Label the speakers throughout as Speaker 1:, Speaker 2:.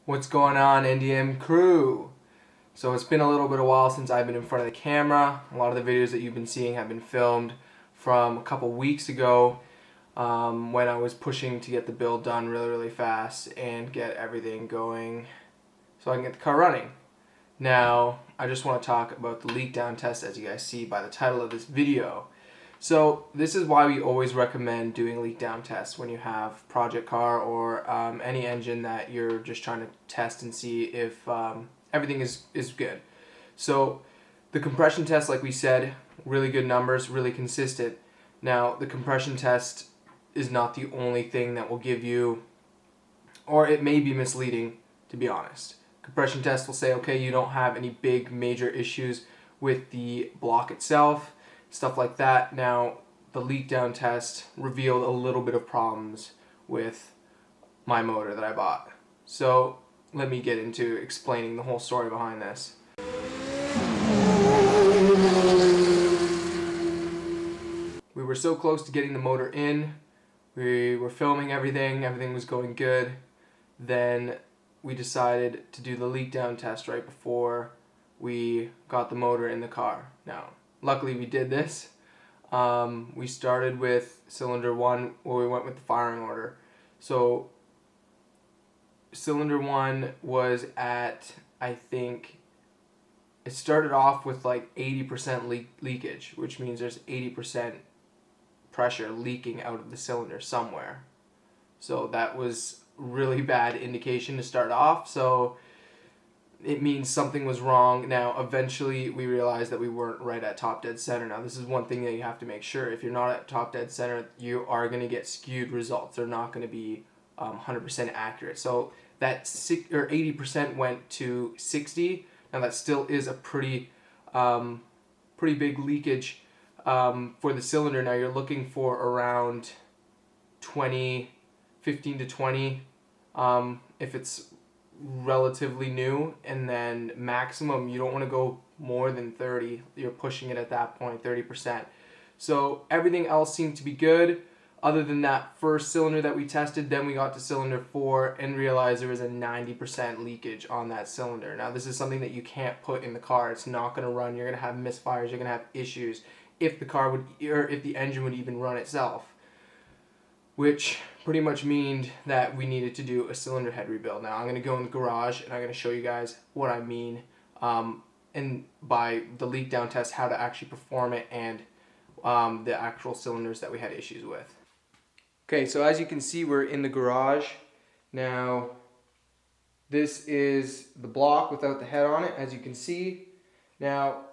Speaker 1: What's going on, NDM crew? So it's been a little bit of a while since I've been in front of the camera. A lot of the videos that you've been seeing have been filmed from a couple weeks ago when I was pushing to get the build done really fast and get everything going so I can get the car running. Now, I just want to talk about the leak down test, as you guys see by the title of this video. So this is why we always recommend doing leak down tests when you have project car or any engine that you're just trying to test and see if everything is good. So the compression test, like we said, really good numbers, really consistent. Now the compression test is not the only thing that will give you, or it may be misleading, to be honest. Compression test will say, okay, you don't have any big major issues with the block itself, stuff like that. Now, the leak down test revealed a little bit of problems with my motor that I bought. So let me get into explaining the whole story behind this. We were so close to getting the motor in. We were filming everything was going good. Then we decided to do the leak down test right before we got the motor in the car. Now, luckily we did this. We started with cylinder 1, where we went with the firing order. So cylinder 1 was at, I think, it started off with like 80% leakage, which means there's 80% pressure leaking out of the cylinder somewhere. So that was really bad indication to start off. So it means something was wrong. Now, eventually we realized that we weren't right at top dead center. Now, this is one thing that you have to make sure. If you're not at top dead center, you are going to get skewed results. They're not going to be 100% accurate. So that 80% went to 60. Now, that still is a pretty big leakage for the cylinder. Now, you're looking for around 15 to 20 if it's relatively new, and then maximum you don't want to go more than 30. You're pushing it at that point, 30%. So everything else seemed to be good other than that first cylinder that we tested. Then we got to cylinder 4 and realized there was a 90% leakage on that cylinder. Now, this is something that you can't put in the car. It's not going to run. You're going to have misfires. You're going to have issues if the car would, or if the engine would even run itself, which pretty much means that we needed to do a cylinder head rebuild. Now, I'm going to go in the garage and I'm going to show you guys what I mean, and by the leak down test, how to actually perform it, and the actual cylinders that we had issues with. Okay, so as you can see, we're in the garage. Now, this is the block without the head on it, as you can see. Now,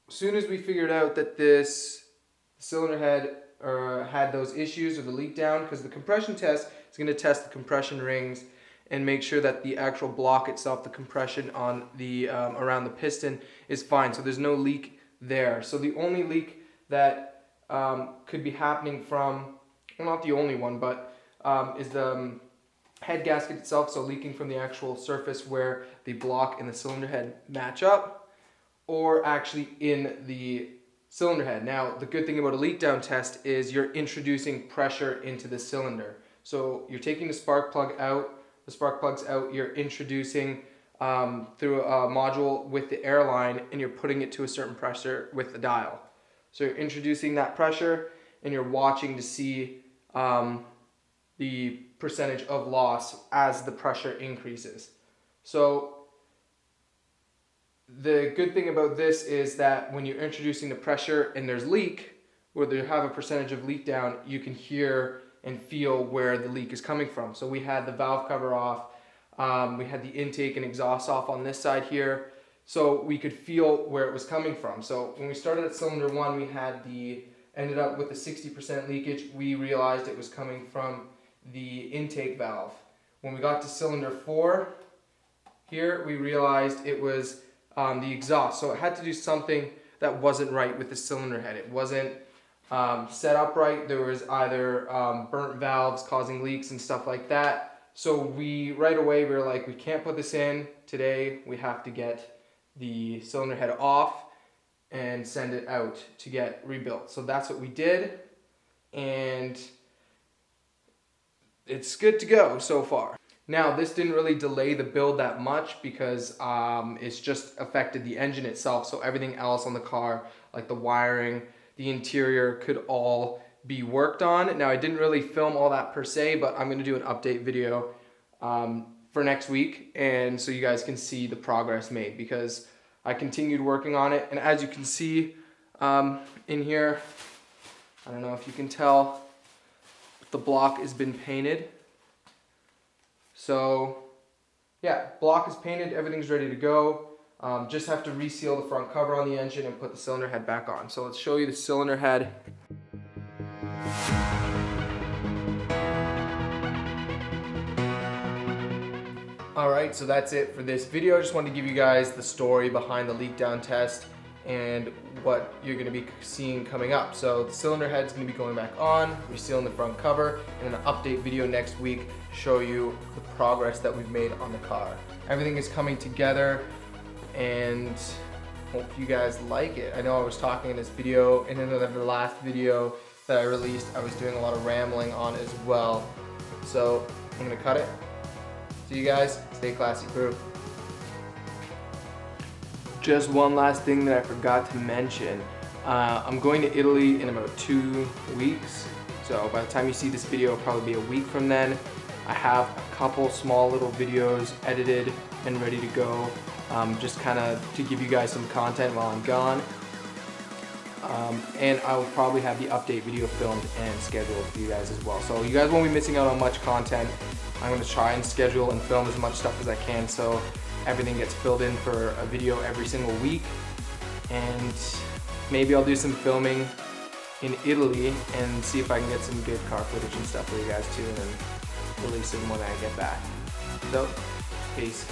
Speaker 1: as soon as we figured out that this cylinder head had those issues or the leak down, because the compression test is going to test the compression rings and make sure that the actual block itself, the compression on the around the piston, is fine. So there's no leak there. So the only leak that could be happening from, well, not the only one, but is the head gasket itself. So leaking from the actual surface where the block and the cylinder head match up, or actually in the cylinder head. Now, the good thing about a leak down test is you're introducing pressure into the cylinder. So you're taking the spark plug out, the spark plug's out, you're introducing through a module with the air line, and you're putting it to a certain pressure with the dial. So you're introducing that pressure, and you're watching to see the percentage of loss as the pressure increases. So the good thing about this is that when you're introducing the pressure and there's leak, where you have a percentage of leak down, you can hear and feel where the leak is coming from. So we had the valve cover off, we had the intake and exhaust off on this side here, so we could feel where it was coming from. So when we started at cylinder 1, we had ended up with a 60% leakage. We realized it was coming from the intake valve. When we got to cylinder 4 here, we realized it was the exhaust. So it had to do something that wasn't right with the cylinder head. It wasn't set up right. There was either burnt valves causing leaks and stuff like that. So right away we were like, we can't put this in today. We have to get the cylinder head off and send it out to get rebuilt. So that's what we did, and it's good to go so far. Now, this didn't really delay the build that much because it's just affected the engine itself. So everything else on the car, like the wiring, the interior, could all be worked on. Now, I didn't really film all that per se, but I'm gonna do an update video for next week, and so you guys can see the progress made, because I continued working on it. And as you can see in here, I don't know if you can tell, the block has been painted. So yeah, block is painted, everything's ready to go. Just have to reseal the front cover on the engine and put the cylinder head back on. So let's show you the cylinder head. Alright, so that's it for this video. Just wanted to give you guys the story behind the Leakdown test and what you're going to be seeing coming up. So the cylinder head is going to be going back on, resealing the front cover, and an update video next week to show you the progress that we've made on the car. Everything is coming together, and hope you guys like it. I know I was talking in this video, and in the last video that I released, I was doing a lot of rambling on as well. So I'm going to cut it. See you guys. Stay classy, crew. Just one last thing that I forgot to mention. I'm going to Italy in about 2 weeks. So by the time you see this video, it'll probably be a week from then. I have a couple small little videos edited and ready to go, just kind of to give you guys some content while I'm gone. And I will probably have the update video filmed and scheduled for you guys as well. So you guys won't be missing out on much content. I'm going to try and schedule and film as much stuff as I can, so everything gets filled in for a video every single week. And maybe I'll do some filming in Italy and see if I can get some good car footage and stuff for you guys too, and then release them when I get back. So, peace.